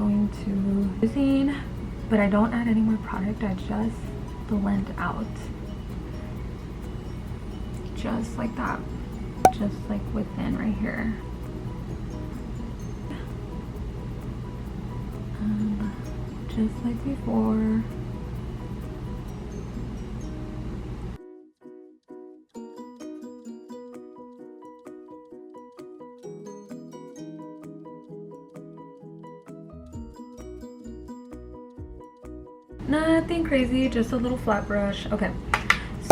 going to using, but I don't add any more product. I just blend out, just like that, just like within right here. Just like before. Nothing crazy, just a little flat brush. Okay,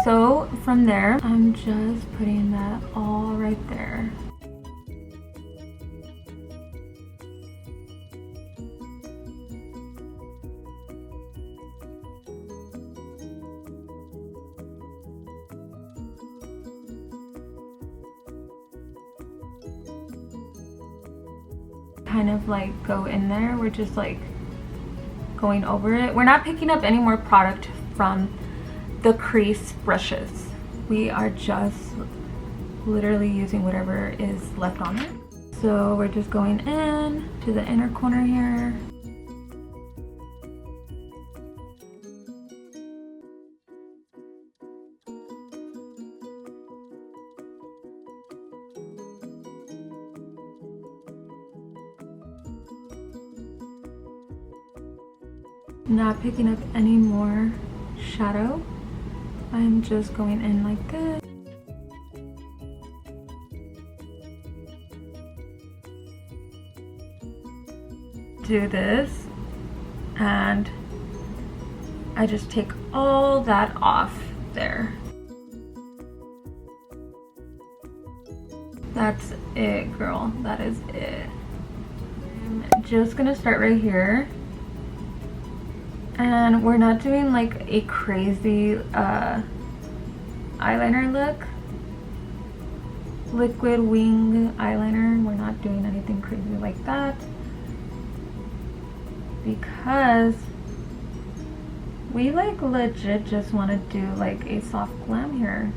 so from there, I'm just putting that all right there. Kind of like go in there, we're just like going over it. We're not picking up any more product from the crease brushes. We are just literally using whatever is left on it. So we're just going in to the inner corner here. Not picking up any more shadow. I'm just going in like this. Do this, and I just take all that off there. That's it, girl. That is it. I'm just gonna start right here. And we're not doing like a crazy eyeliner look. Liquid wing eyeliner. We're not doing anything crazy like that. Because we like legit just want to do like a soft glam here.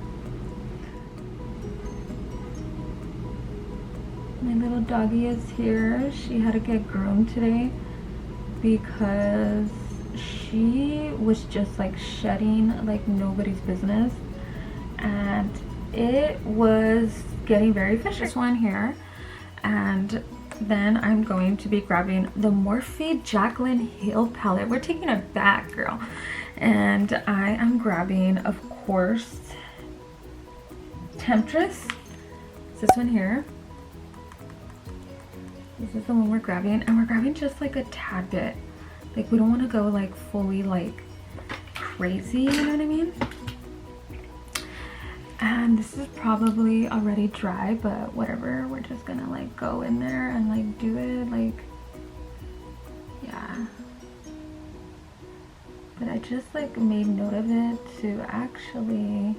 My little doggy is here. She had to get groomed today because she was just like shedding like nobody's business, and it was getting very fishy. This one here, and then I'm going to be grabbing the Morphe Jaclyn Hill palette. We're taking it back, girl. And I am grabbing, of course, Temptress. It's this one here. This is the one we're grabbing, and we're grabbing just like a tad bit. Like, we don't want to go like fully like crazy, you know what I mean? And this is probably already dry, but whatever. We're just gonna like go in there and like do it, like, yeah. But I just like made note of it to actually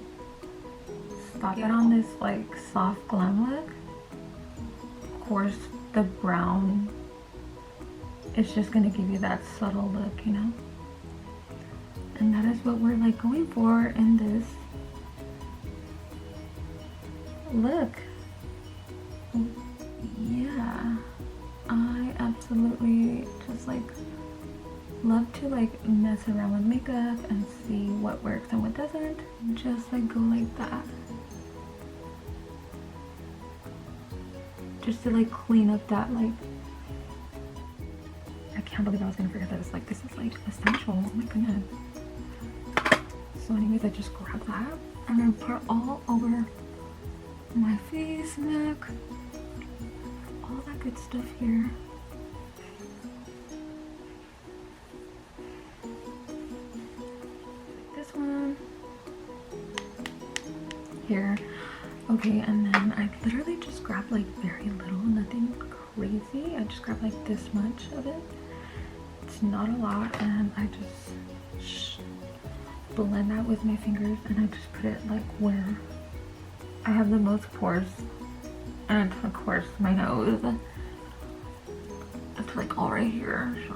stop it on this like soft glam look. Of course, the brown, it's just gonna give you that subtle look, you know? And that is what we're like going for in this look. Yeah, I absolutely just like love to like mess around with makeup and see what works and what doesn't. Just like go like that, just to like clean up that like, I can't believe I was gonna forget that it's like, this is like essential. Oh my goodness. So anyways, I just grab that and then put all over my face, neck, all that good stuff here. This one here. Okay, and then I literally just grabbed like very little, nothing crazy. I just grabbed like this much of it. It's not a lot, and I just blend that with my fingers, and I just put it like where I have the most pores, and of course my nose. It's like all right here. So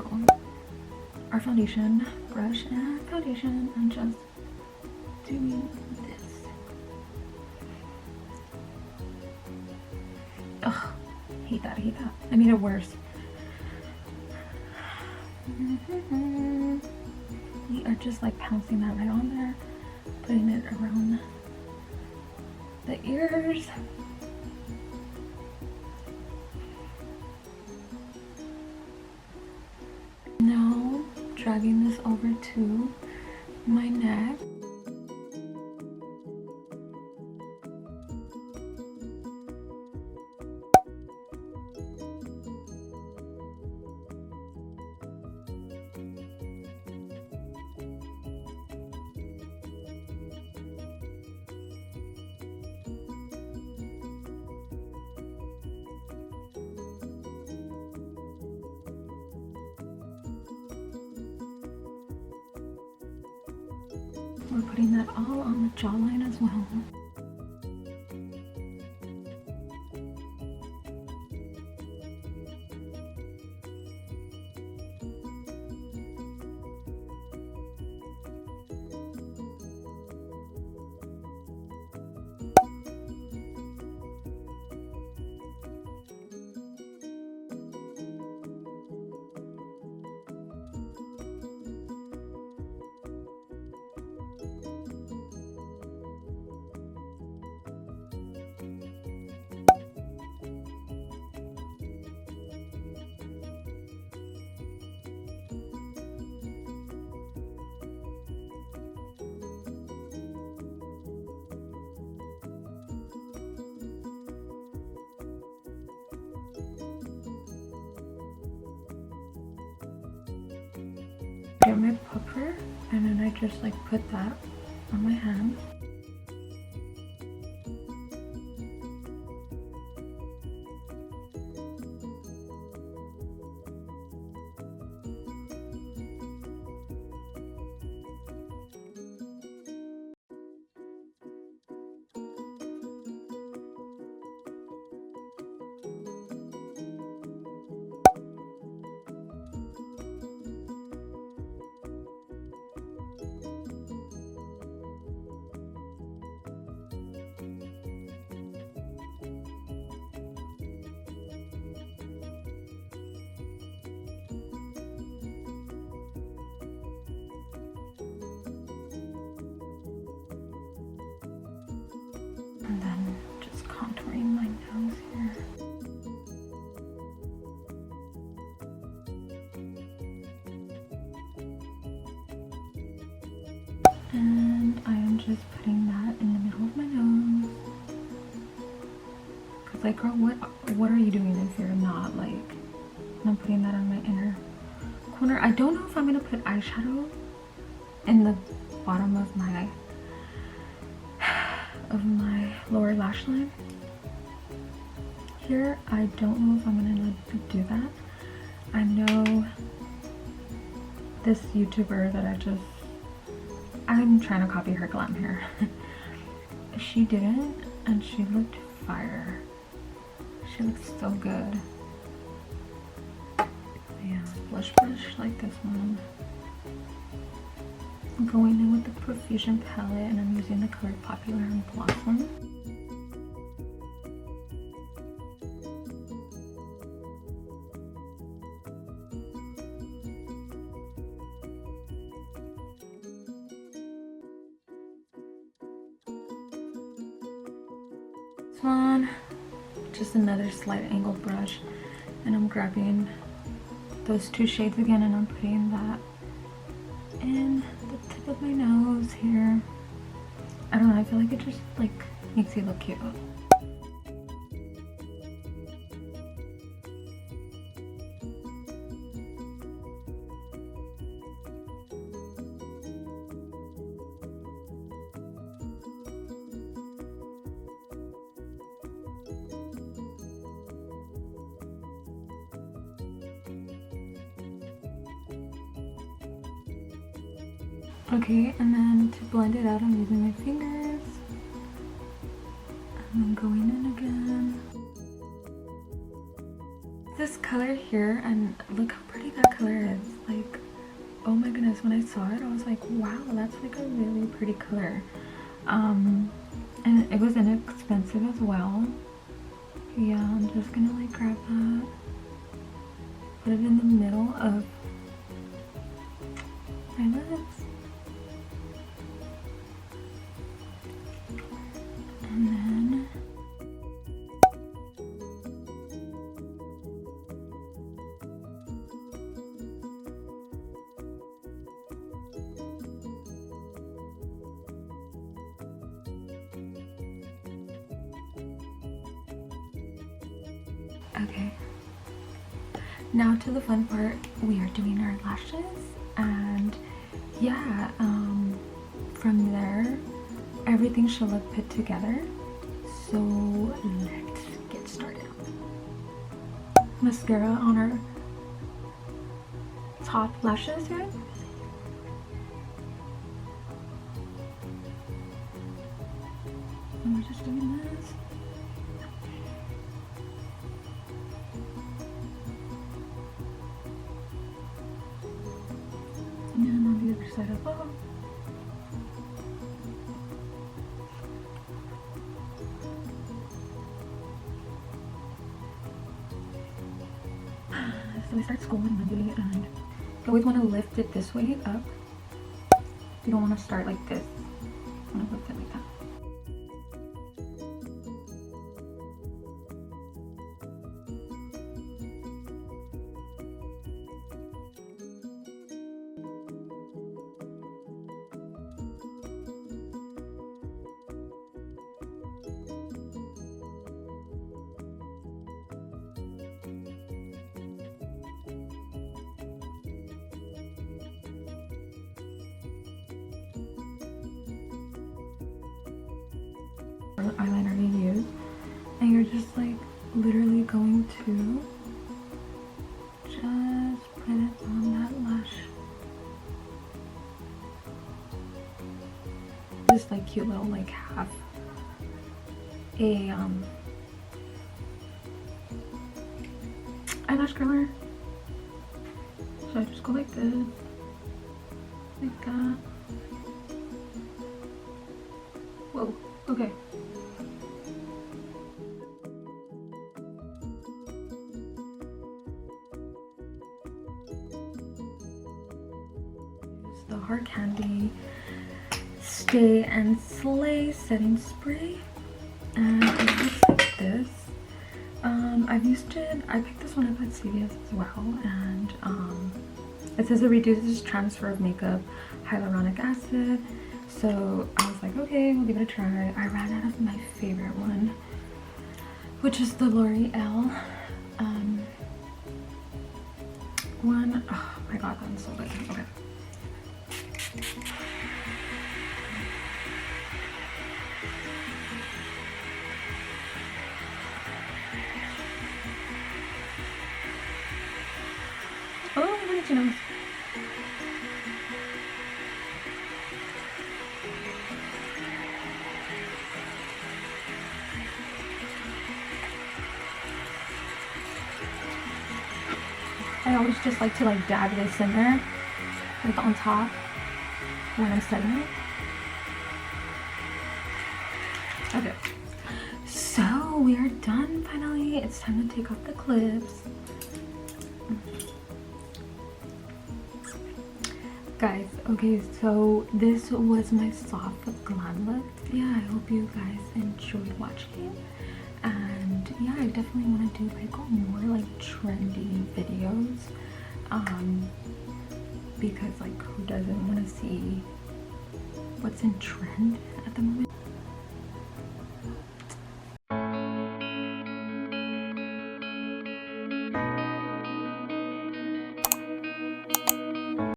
our foundation brush and foundation, and just doing this. Ugh, hate that, hate that. I made it worse. We are just like pouncing that right on there, putting it around the ears. Now dragging this over to my neck. We're putting that all on the jawline as well. Get my puffer, and then I just like put that on my hand. And then just contouring my nose here. And I am just putting that in the middle of my nose. Cause like, girl, what are you doing if you're not like? And I'm putting that on my inner corner. I don't know if I'm gonna put eyeshadow in the bottom of my lower lash line here. I don't know if I'm gonna do that. I know this YouTuber that I'm trying to copy her glam hair. She didn't, and she looked fire. She looks so good. Yeah, blush brush like this one. I'm going in with the Profusion palette, and I'm using the color Popular and Blossom. This one, just another slight angled brush, and I'm grabbing those two shades again, and I'm putting that in the tip of my nose here. I don't know, I feel like it just like makes you look cute. Okay, and then to blend it out, I'm using my fingers. And I'm going in again. This color here, and look how pretty that color is. Like, oh my goodness, when I saw it, I was like, wow, that's like a really pretty color. And it was inexpensive as well. Yeah, I'm just gonna like grab that, put it in the middle of my lips. And then okay, now to the fun part. We are doing our lashes, and yeah, from there everything should look put together. So let's get started. Mascara on our top lashes here. And we're just doing this. And on the other side as well. So we start scrolling Monday, and you always want to lift it this way up. You don't want to start like this. You want to lift it like that. Eyeliner you use, and you're just like literally going to just put it on that lash. This like cute little like half a eyelash curler. So I just go like this, like that. Whoa, okay. The Hard Candy Stay and Slay setting spray, and it looks like this. I've used it. I picked this one up at CVS as well, and it says it reduces transfer of makeup, hyaluronic acid. So I was like, okay, we'll give it a try. I ran out of my favorite one, which is the L'Oreal one. Oh my god, that one's so good. Okay. Oh, look at your nose. I always just like to like dab this in there, like on top when I'm setting it. Okay, so we are done finally. It's time to take off the clips. Guys, okay, so this was my soft glam look. Yeah, I hope you guys enjoyed watching. And yeah, I definitely want to do like more like trendy videos, because like who doesn't want to see what's in trend at the moment.